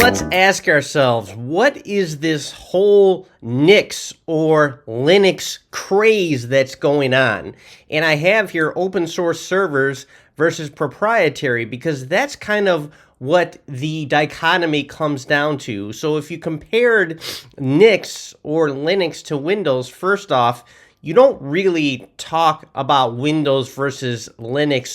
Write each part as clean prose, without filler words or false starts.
let's ask ourselves, what is this whole Nix or Linux craze that's going on? And I have here open source servers versus proprietary, because that's kind of what the dichotomy comes down to. So if you compared Nix or Linux to Windows, first off, you don't really talk about Windows versus Linux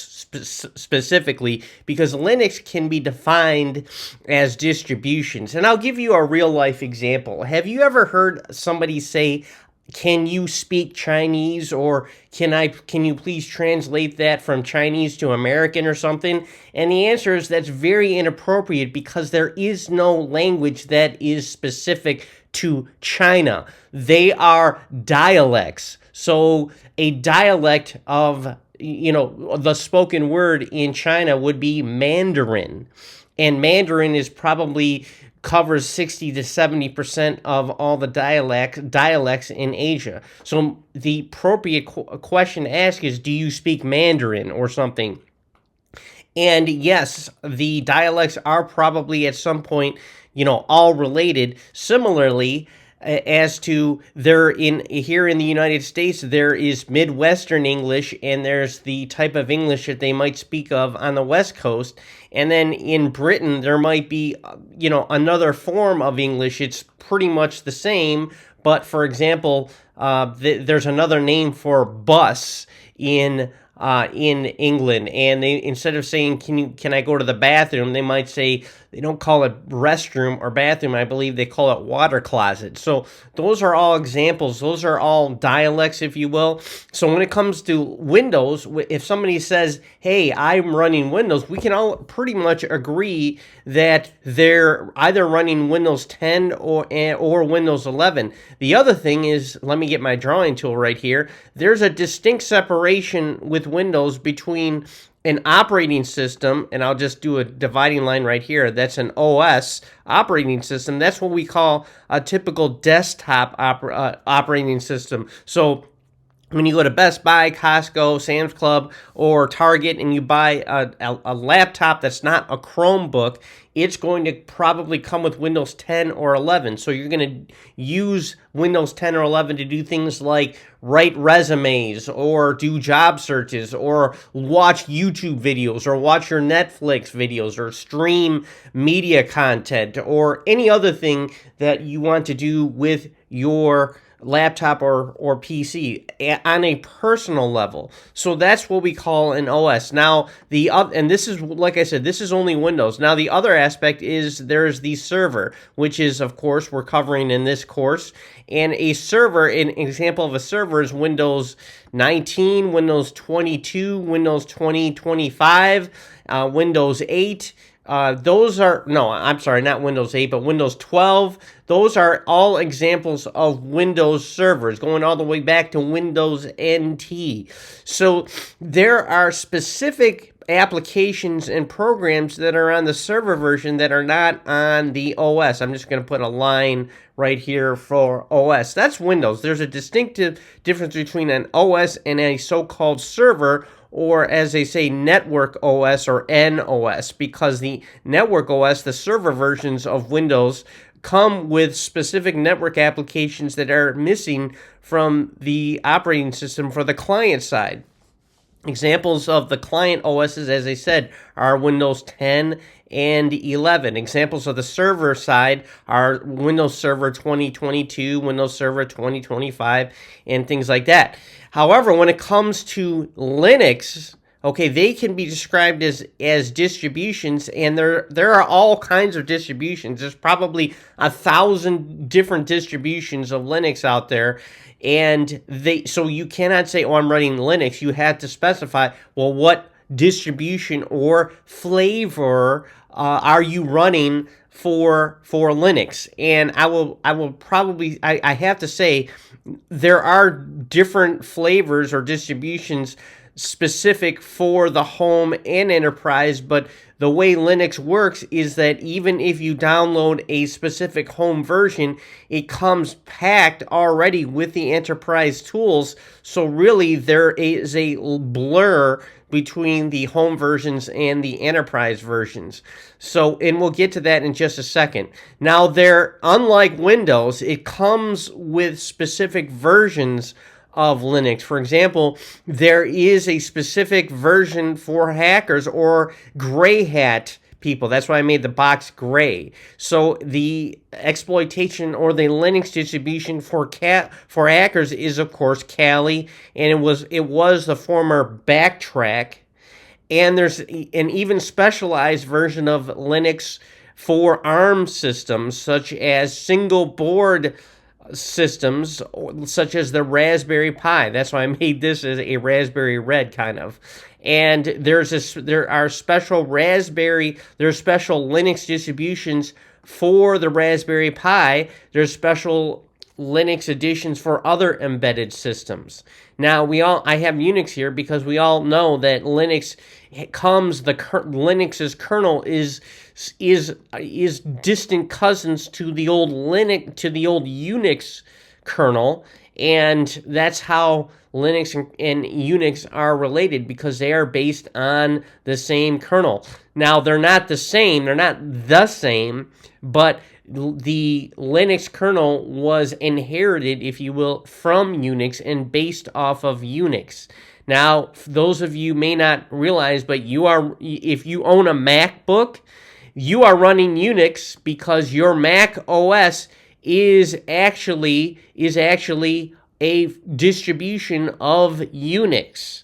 specifically, because Linux can be defined as distributions. And I'll give you a real life example. Have you ever heard somebody say, "Can you speak Chinese?" or can you please translate that from Chinese to American or something? And the answer is that's very inappropriate, because there is no language that is specific to China. They are dialects. So a dialect of, the spoken word in China would be Mandarin. And Mandarin is probably covers 60 to 70% of all the dialects in Asia. So the appropriate question to ask is, do you speak Mandarin or something? And yes, the dialects are probably at some point, all related. Similarly, as to here in the United States, there is Midwestern English, and there's the type of English that they might speak of on the West Coast. And then in Britain, there might be, another form of English. It's pretty much the same, but for example, there's another name for bus in England, and they, instead of saying can I go to the bathroom, they might say, they don't call it restroom or bathroom, I believe they call it water closet. So those are all examples. Those are all dialects, if you will. So when it comes to Windows, if somebody says, "Hey, I'm running Windows," we can all pretty much agree that they're either running Windows 10 or Windows 11. The other thing is, let me get my drawing tool right here. There's a distinct separation with Windows between an operating system, and I'll just do a dividing line right here. That's an OS, operating system. That's what we call a typical desktop operating system. So when you go to Best Buy, Costco, Sam's Club, or Target, and you buy a laptop that's not a Chromebook, it's going to probably come with Windows 10 or 11. So you're going to use Windows 10 or 11 to do things like write resumes, or do job searches, or watch YouTube videos, or watch your Netflix videos, or stream media content, or any other thing that you want to do with your laptop or PC on a personal level. So that's what we call an OS. Now, and this is, like I said, this is only Windows. Now, the other aspect is there's the server, which is, of course, we're covering in this course. And a server, an example of a server is Windows 19, Windows 22, Windows 2025, Windows 8. Those are, no, I'm sorry, not Windows 8, but Windows 12. Those are all examples of Windows servers, going all the way back to Windows NT. So there are specific applications and programs that are on the server version that are not on the OS. I'm just going to put a line right here for OS. That's Windows. There's a distinctive difference between an OS and a so-called server, or as they say, network OS or NOS, because the network OS, the server versions of Windows, come with specific network applications that are missing from the operating system for the client side. Examples of the client OSs, as I said, are Windows 10 and 11. Examples of the server side are Windows Server 2022, Windows Server 2025, and things like that. However, when it comes to Linux, okay, they can be described as distributions, and there are all kinds of distributions. There's probably 1,000 different distributions of Linux out there. And so you cannot say, "Oh, I'm running Linux." You have to specify, well, what distribution or flavor are you running for Linux? And I will probably, I have to say, there are different flavors or distributions specific for the home and enterprise, but the way Linux works is that even if you download a specific home version, it comes packed already with the enterprise tools. So really there is a blur between the home versions and the enterprise versions. So, and we'll get to that in just a second. Now, unlike Windows, it comes with specific versions of Linux. For example, there is a specific version for hackers or gray hat people. That's why I made the box gray. So the exploitation or the Linux distribution for hackers is of course Kali, and it was the former Backtrack. And there's an even specialized version of Linux for ARM systems, such as single board systems, such as the Raspberry Pi. That's why I made this as a Raspberry Red kind of. And there are special Linux distributions for the Raspberry Pi. There's special Linux editions for other embedded systems. Now I have Unix here because we all know that Linux's kernel is distant cousins to the old Unix kernel, and that's how Linux and Unix are related, because they are based on the same kernel. Now they're not the same, but the Linux kernel was inherited, if you will, from Unix and based off of Unix. Now, those of you may not realize, but if you own a MacBook, you are running Unix because your Mac OS is actually a distribution of Unix.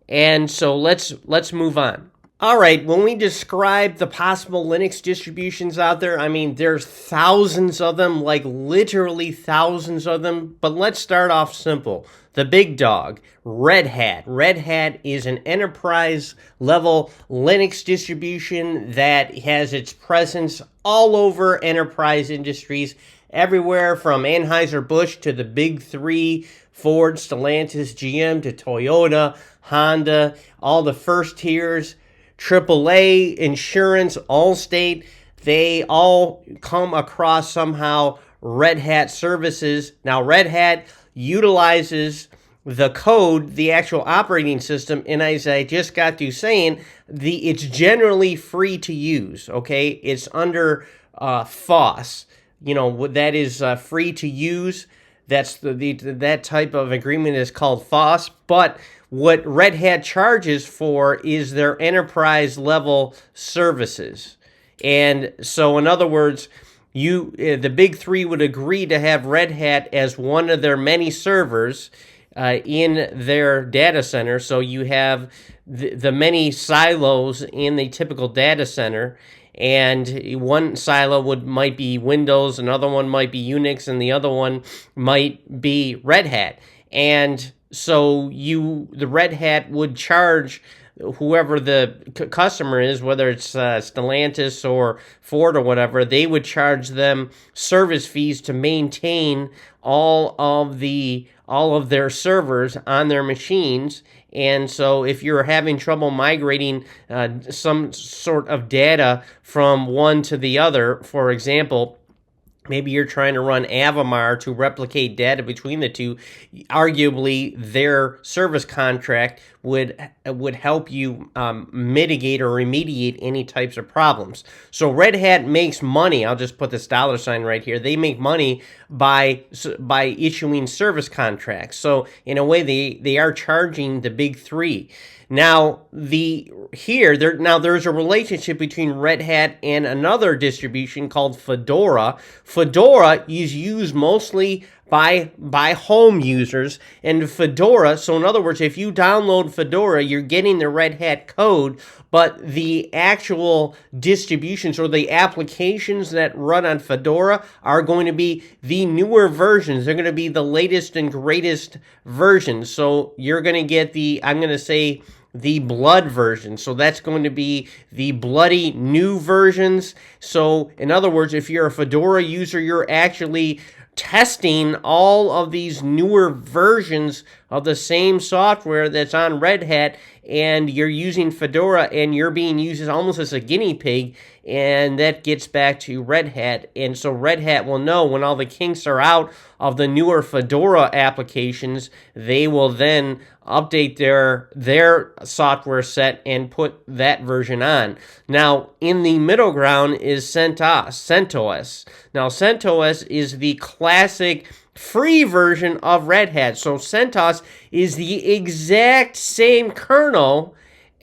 And so let's move on. All right, when we describe the possible Linux distributions out there, I mean, there's thousands of them, like literally thousands of them. But let's start off simple. The big dog, Red Hat. Red Hat is an enterprise-level Linux distribution that has its presence all over enterprise industries, everywhere from Anheuser-Busch to the big three, Ford, Stellantis, GM, to Toyota, Honda, all the first tiers, AAA, insurance, Allstate, they all come across somehow Red Hat services. Now, Red Hat utilizes the code, the actual operating system, and as I just got through saying, it's generally free to use, okay? It's under FOSS. That is free to use. That's that type of agreement is called FOSS, but what Red Hat charges for is their enterprise level services. And so in other words, the big three would agree to have Red Hat as one of their many servers in their data center. So you have the many silos in the typical data center, and one silo might be Windows, another one might be Unix, and the other one might be Red Hat. And so the Red Hat would charge whoever the customer is, whether it's Stellantis or Ford or whatever, they would charge them service fees to maintain all of their servers on their machines. And so if you're having trouble migrating some sort of data from one to the other, for example, maybe you're trying to run Avamar to replicate data between the two, arguably their service contract would help you mitigate or remediate any types of problems. So Red Hat makes money. I'll just put this $sign right here. They make money by issuing service contracts. So in a way, they are charging the big three. Now, there's a relationship between Red Hat and another distribution called Fedora. Fedora is used mostly by home users, and Fedora, so in other words, if you download Fedora, you're getting the Red Hat code, but the actual distributions or the applications that run on Fedora are going to be the newer versions. They're going to be the latest and greatest versions. So you're going to get the blood version. So that's going to be the bloody new versions. So in other words, if you're a Fedora user, you're actually testing all of these newer versions of the same software that's on Red Hat, and you're using Fedora, and you're being used almost as a guinea pig, and that gets back to Red Hat. And so Red Hat will know when all the kinks are out of the newer Fedora applications, they will then update their software set and put that version on. Now, in the middle ground is CentOS. Now, CentOS is the classic free version of Red Hat. So CentOS is the exact same kernel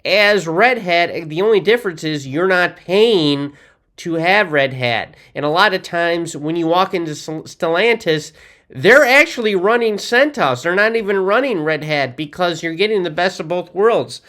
as Red Hat. The only difference is you're not paying to have Red Hat. And a lot of times when you walk into Stellantis, they're actually running CentOS. They're not even running Red Hat because you're getting the best of both worlds.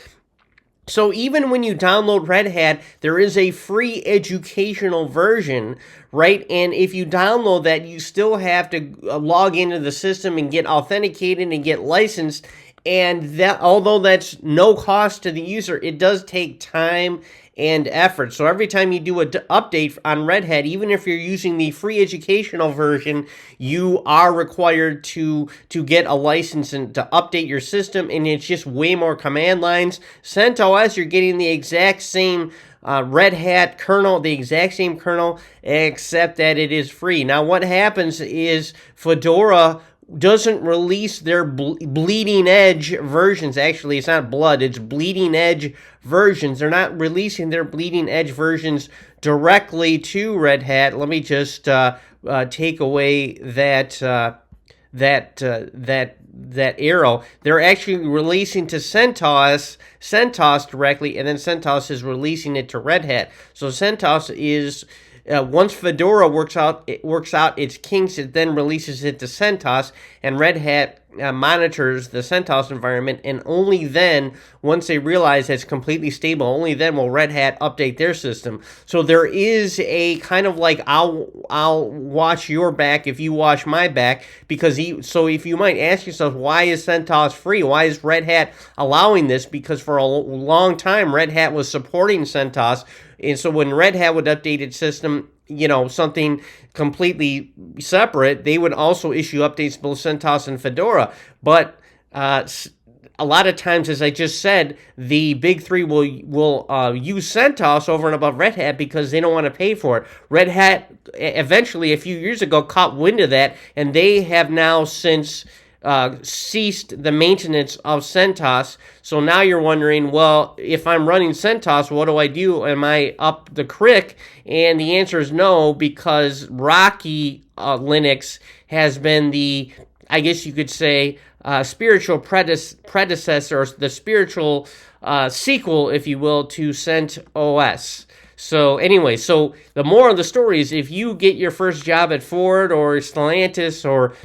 So even when you download Red Hat, there is a free educational version, right? And if you download that, you still have to log into the system and get authenticated and get licensed. And that, although that's no cost to the user, it does take time and effort. So every time you do an update on Red Hat, even if you're using the free educational version, you are required to get a license and to update your system, and it's just way more command lines. CentOS, you're getting the exact same Red Hat kernel, the exact same kernel, except that it is free. Now, what happens is Fedora doesn't release their bleeding edge versions. Actually, it's not blood, it's bleeding edge versions. They're not releasing their bleeding edge versions directly to Red Hat. Let me just take away that arrow. They're actually releasing to CentOS directly, and then CentOS is releasing it to Red Hat. So CentOS is once Fedora works out its kinks, it then releases it to CentOS, and Red Hat monitors the CentOS environment, and only then, once they realize it's completely stable, only then will Red Hat update their system. So there is a kind of like, I'll watch your back if you watch my back, because so if you might ask yourself, why is CentOS free? Why is Red Hat allowing this? Because for a long time, Red Hat was supporting CentOS. And so when Red Hat would update its system, something completely separate, they would also issue updates both CentOS and Fedora. But a lot of times, as I just said, the big three will use CentOS over and above Red Hat because they don't want to pay for it. Red Hat eventually, a few years ago, caught wind of that, and they have now since ceased the maintenance of CentOS. So now you're wondering, well, if I'm running CentOS, what do I do? Am I up the crick? And the answer is no, because Rocky Linux has been the, I guess you could say, spiritual predecessor, or the spiritual sequel, if you will, to CentOS. So anyway, so the moral of the story is, if you get your first job at Ford or Stellantis or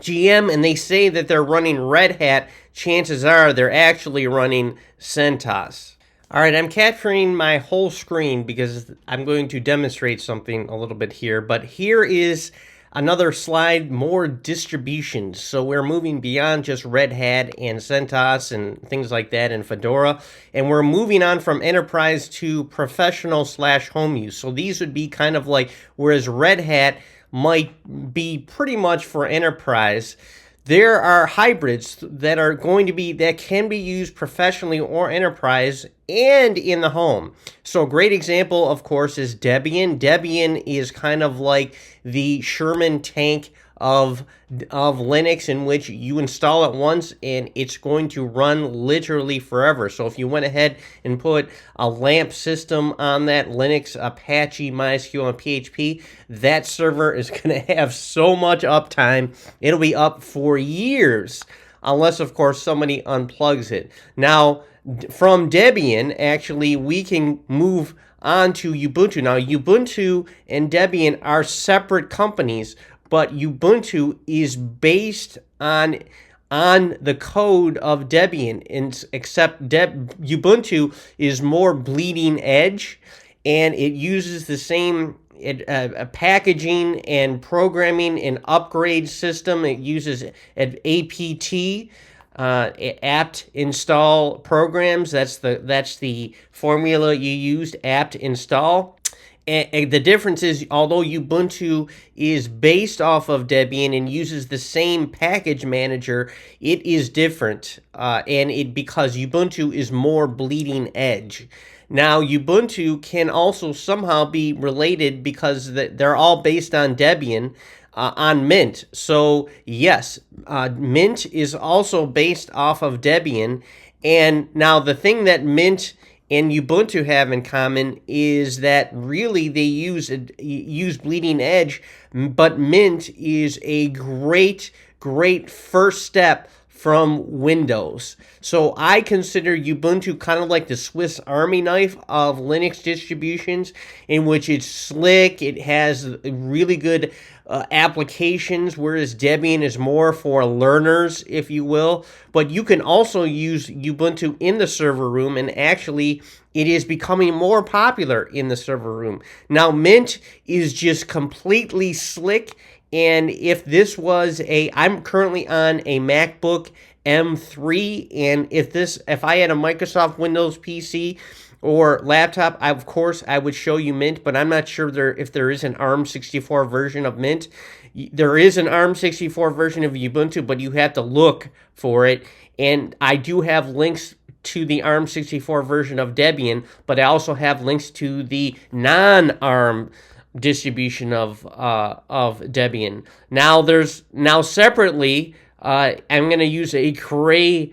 GM and they say that they're running Red Hat, chances are they're actually running CentOS. All right, I'm capturing my whole screen because I'm going to demonstrate something a little bit here. But here is another slide, more distributions. So we're moving beyond just Red Hat and CentOS and things like that and Fedora. And we're moving on from enterprise to professional/home use. So these would be kind of like, whereas Red Hat might be pretty much for enterprise, there are hybrids that are going to be, that can be used professionally or enterprise and in the home. So a great example, of course, is Debian. Debian is kind of like the Sherman tank of Linux, in which you install it once and it's going to run literally forever. So if you went ahead and put a LAMP system on that Linux, Apache, MySQL, and PHP, that server is going to have so much uptime, it'll be up for years, unless, of course, somebody unplugs it. Now, from Debian, actually, we can move on to Ubuntu. Now, Ubuntu and Debian are separate companies, but Ubuntu is based on the code of Debian, except Ubuntu is more bleeding edge, and it uses the same packaging and programming and upgrade system. It uses APT, apt install programs. That's the formula you used, apt install. And the difference is, although Ubuntu is based off of Debian and uses the same package manager, it is different, because Ubuntu is more bleeding edge. Now, Ubuntu can also somehow be related because they're all based on Debian, on Mint. So yes, Mint is also based off of Debian. And now the thing that Mint and Ubuntu have in common is that really they use bleeding edge, but Mint is a great first step from Windows. So I consider Ubuntu kind of like the Swiss Army knife of Linux distributions, in which it's slick, it has really good applications, whereas Debian is more for learners, if you will. But you can also use Ubuntu in the server room, and actually it is becoming more popular in the server room. Now, Mint is just completely slick. And if this was I'm currently on a MacBook M3, and if I had a Microsoft Windows PC or laptop, of course I would show you Mint, but I'm not sure if there is an ARM64 version of Mint. There is an ARM64 version of Ubuntu, but you have to look for it. And I do have links to the ARM64 version of Debian, but I also have links to the non-ARM distribution of Debian. Now separately, I'm going to use a gray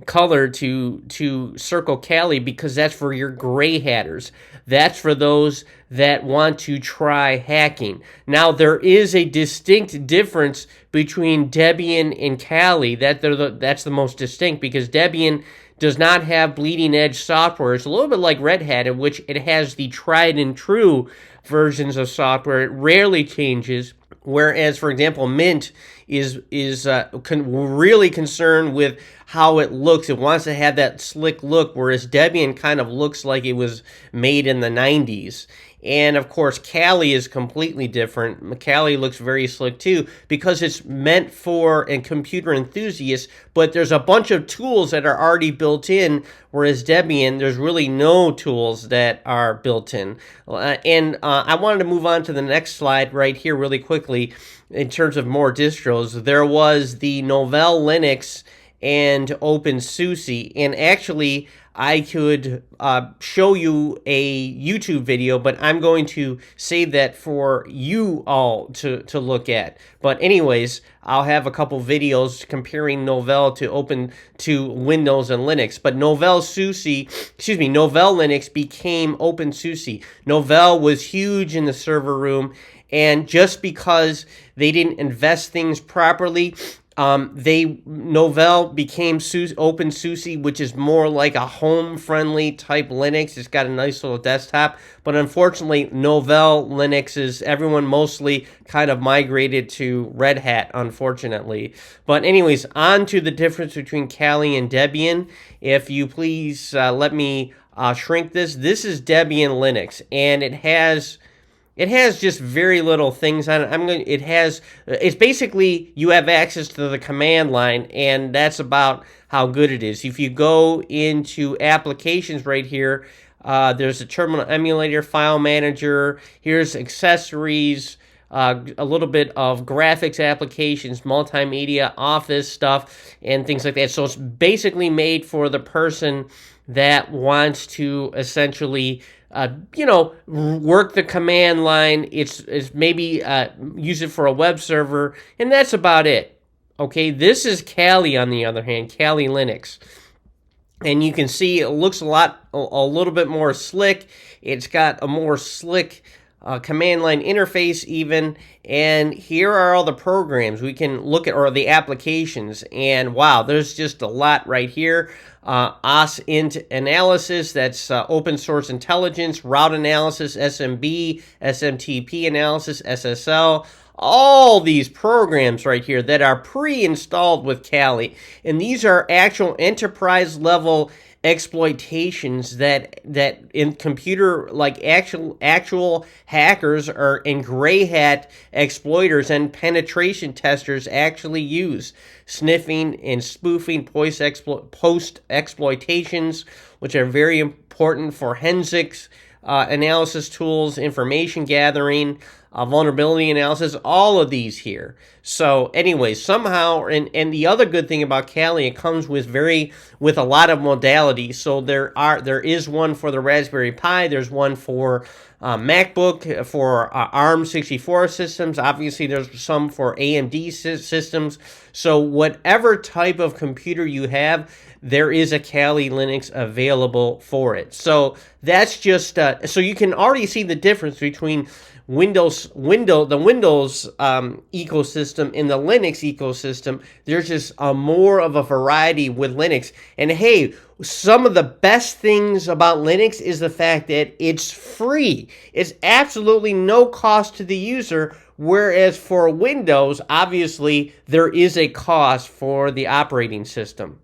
color to circle Kali, because that's for your gray hatters. That's for those that want to try hacking. Now, there is a distinct difference between Debian and Kali. That's the most distinct, because Debian does not have bleeding edge software. It's a little bit like Red Hat, in which it has the tried and true versions of software. It rarely changes. Whereas, for example, Mint is really concerned with how it looks. It wants to have that slick look, whereas Debian kind of looks like it was made in the 90s. And of course, Kali is completely different. Kali looks very slick too, because it's meant for a computer enthusiasts, but there's a bunch of tools that are already built in, whereas Debian, there's really no tools that are built in. I wanted to move on to the next slide right here really quickly. In terms of more distros, there was the Novell Linux and OpenSUSE, and actually I could show you a YouTube video, but I'm going to save that for you all to look at. But anyways, I'll have a couple videos comparing Novell to Windows and Linux. But Novell Linux became OpenSUSE. Novell was huge in the server room, and just because they didn't invest things properly, Novell became OpenSUSE, which is more like a home-friendly type Linux. It's got a nice little desktop, but unfortunately, Novell Linux everyone mostly kind of migrated to Red Hat, unfortunately. But anyways, on to the difference between Kali and Debian. If you please let me shrink this. This is Debian Linux, and it has just very little things on it. It's basically, you have access to the command line, and that's about how good it is. If you go into applications right here, there's a terminal emulator, file manager, here's accessories, a little bit of graphics applications, multimedia, office stuff, and things like that. So it's basically made for the person that wants to essentially work the command line. It's maybe use it for a web server, and that's about it. Okay, this is Kali, on the other hand, Kali Linux. And you can see it looks a little bit more slick. It's got a more slick command line interface even. And here are all the programs we can look at, or the applications. And wow, there's just a lot right here. OSINT analysis, that's open source intelligence, route analysis, SMB, SMTP analysis, SSL. All these programs right here that are pre-installed with Kali, and these are actual enterprise level exploitations that in computer, like actual hackers and gray hat exploiters and penetration testers actually use. Sniffing and spoofing post exploitations, which are very important forensics analysis tools, information gathering, vulnerability analysis, all of these here. So anyway, somehow, and the other good thing about Kali, it comes with a lot of modalities. So there is one for the Raspberry Pi, there's one for MacBook, for ARM64 systems. Obviously, there's some for AMD systems. So whatever type of computer you have, there is a Kali Linux available for it. So that's just so you can already see the difference between the Windows ecosystem and the Linux ecosystem. There's just more of a variety with Linux. And hey, some of the best things about Linux is the fact that it's free. It's absolutely no cost to the user, whereas for Windows, obviously, there is a cost for the operating system.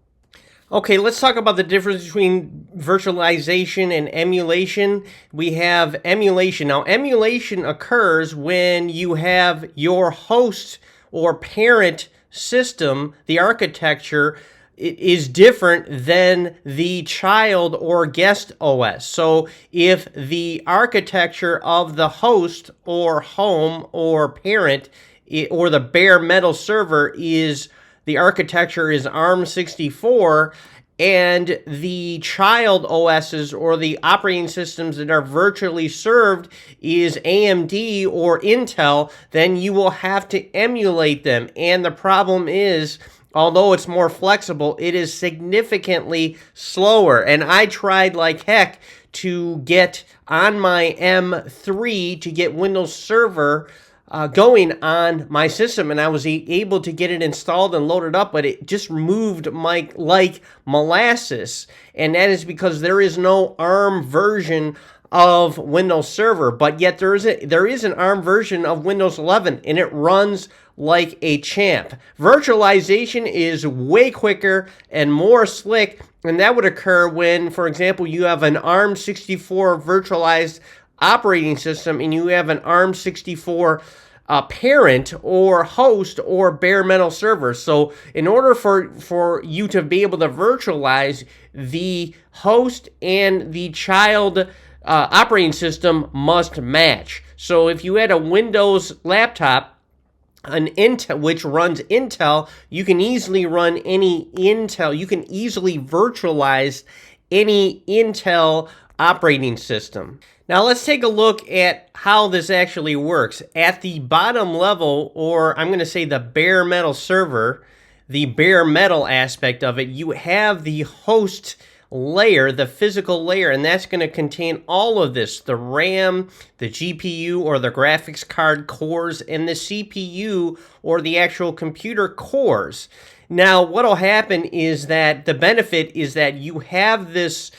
Okay, let's talk about the difference between virtualization and emulation. We have emulation. Now, emulation occurs when you have your host or parent system, the architecture, it is different than the child or guest OS. So if the architecture of the host or home or parent or the bare metal server is the architecture is ARM64, and the child OSs or the operating systems that are virtually served is AMD or Intel, then you will have to emulate them. And the problem is, although it's more flexible, it is significantly slower. And I tried like heck to get on my M3 to get Windows Server going on my system, and I was able to get it installed and loaded up, but it just moved like molasses, and that is because there is no ARM version of Windows Server, but yet there is an ARM version of Windows 11, and it runs like a champ. Virtualization is way quicker and more slick, and that would occur when, for example, you have an ARM64 virtualized operating system and you have an ARM64 parent or host or bare metal server. So in order for you to be able to virtualize, the host and the child operating system must match. So if you had a Windows laptop, an Intel, which runs Intel, you can easily run any Intel. You can easily virtualize any Intel operating system. Now let's take a look at how this actually works. At the bottom level, or I'm going to say the bare metal server, the bare metal aspect of it, you have the host layer, the physical layer, and that's going to contain all of this: the RAM, the GPU or the graphics card cores, and the CPU or the actual computer cores. Now what'll happen is that the benefit is that you have this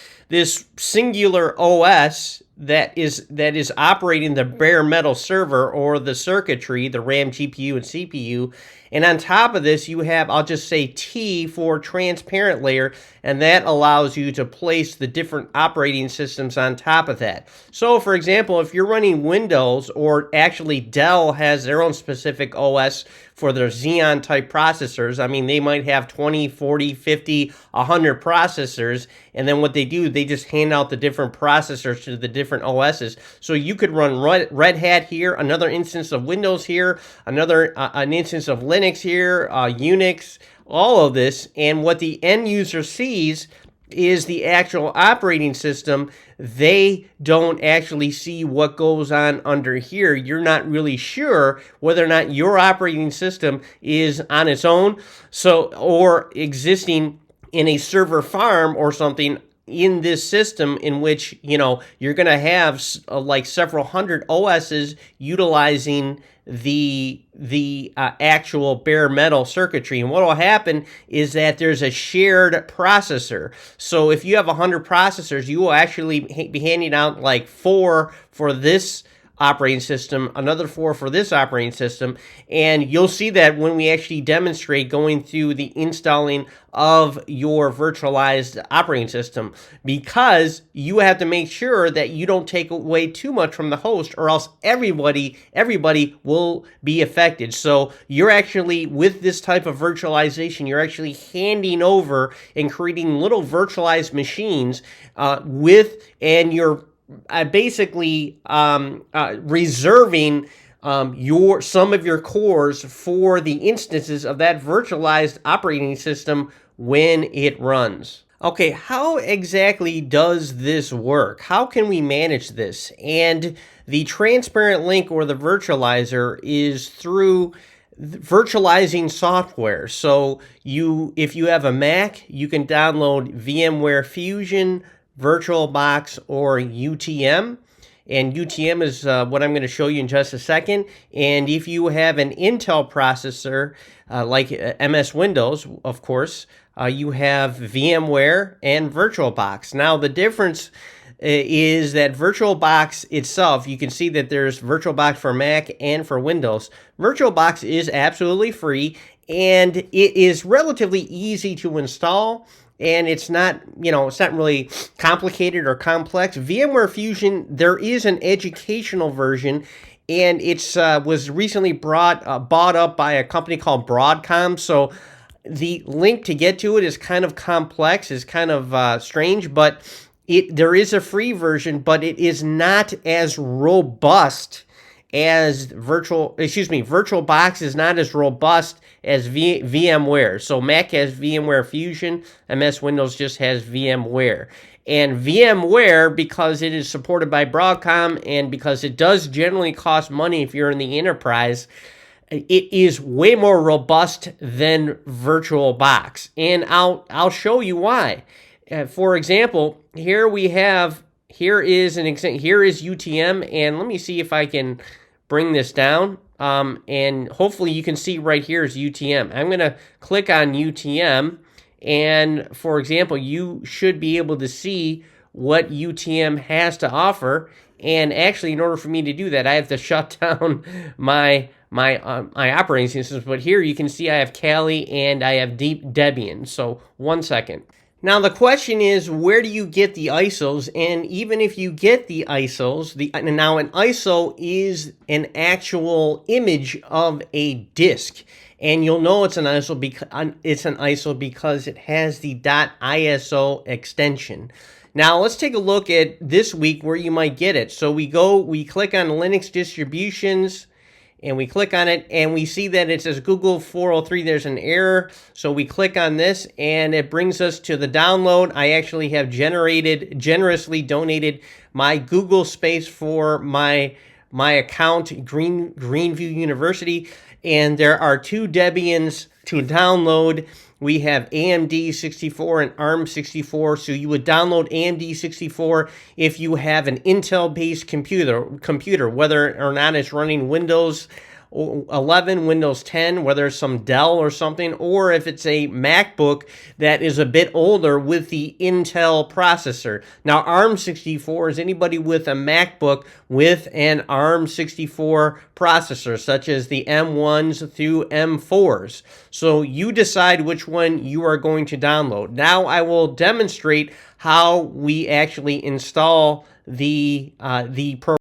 singular OS that is operating the bare metal server or the circuitry, the RAM, GPU, and CPU. And on top of this, you have, I'll just say T for transparent layer, and that allows you to place the different operating systems on top of that. So, for example, if you're running Windows, or actually Dell has their own specific OS for their Xeon type processors. I mean, they might have 20, 40, 50, 100 processors, and then what they do, they just hand out the different processors to the different OSs. So you could run Red Hat here, another instance of Windows here, an instance of Linux here, Unix, all of this, and what the end user sees is the actual operating system. They don't actually see what goes on under here. You're not really sure whether or not your operating system is on its own, or existing in a server farm or something in this system, in which, you know, you're going to have like several hundred OSs utilizing the actual bare metal circuitry. And what will happen is that there's a shared processor. So if you have 100 processors, you will actually be handing out like 4 for this operating system, another 4 for this operating system, and you'll see that when we actually demonstrate going through the installing of your virtualized operating system, because you have to make sure that you don't take away too much from the host, or else everybody will be affected. So you're actually, with this type of virtualization, you're actually handing over and creating little virtualized machines and you're basically reserving some of your cores for the instances of that virtualized operating system when it runs. Okay, how exactly does this work? How can we manage this? And the transparent link or the virtualizer is through virtualizing software. So if you have a Mac, you can download VMware Fusion, VirtualBox, or UTM. And UTM is what I'm going to show you in just a second. And if you have an Intel processor, like MS Windows, of course, you have VMware and VirtualBox. Now, the difference is that VirtualBox itself, you can see that there's VirtualBox for Mac and for Windows. VirtualBox is absolutely free, and it is relatively easy to install. And it's not, it's not really complicated or complex. VMware Fusion, there is an educational version, and it's was recently bought up by a company called Broadcom. So the link to get to it is kind of complex, is kind of strange, but there is a free version, but it is not as robust as VirtualBox is not as robust as VMware. So Mac has VMware Fusion, MS Windows just has VMware. And VMware, because it is supported by Broadcom and because it does generally cost money if you're in the enterprise, it is way more robust than VirtualBox. And I'll show you why. For example, here is UTM, and let me see if I can bring this down. And hopefully you can see right here is UTM. I'm going to click on UTM, and for example, you should be able to see what UTM has to offer. And actually, in order for me to do that, I have to shut down my operating systems. But here you can see I have Kali and I have Debian. So 1 second. Now the question is, where do you get the ISOs? And even if you get the ISOs, now an ISO is an actual image of a disk, and you'll know it's an ISO because it has the .iso extension. Now let's take a look at this week where you might get it. So we click on Linux distributions, and we click on it, and we see that it says Google 403. There's an error. So we click on this, and it brings us to the download. I actually have generously donated my Google space for my account, Greenview University. And there are 2 Debians to download. We have AMD 64 and ARM 64. So you would download AMD 64 if you have an Intel-based computer, whether or not it's running Windows 11, Windows 10, whether it's some Dell or something, or if it's a MacBook that is a bit older with the Intel processor. Now, ARM 64 is anybody with a MacBook with an ARM 64 processor, such as the M1s through M4s. So you decide which one you are going to download. Now I will demonstrate how we actually install the program.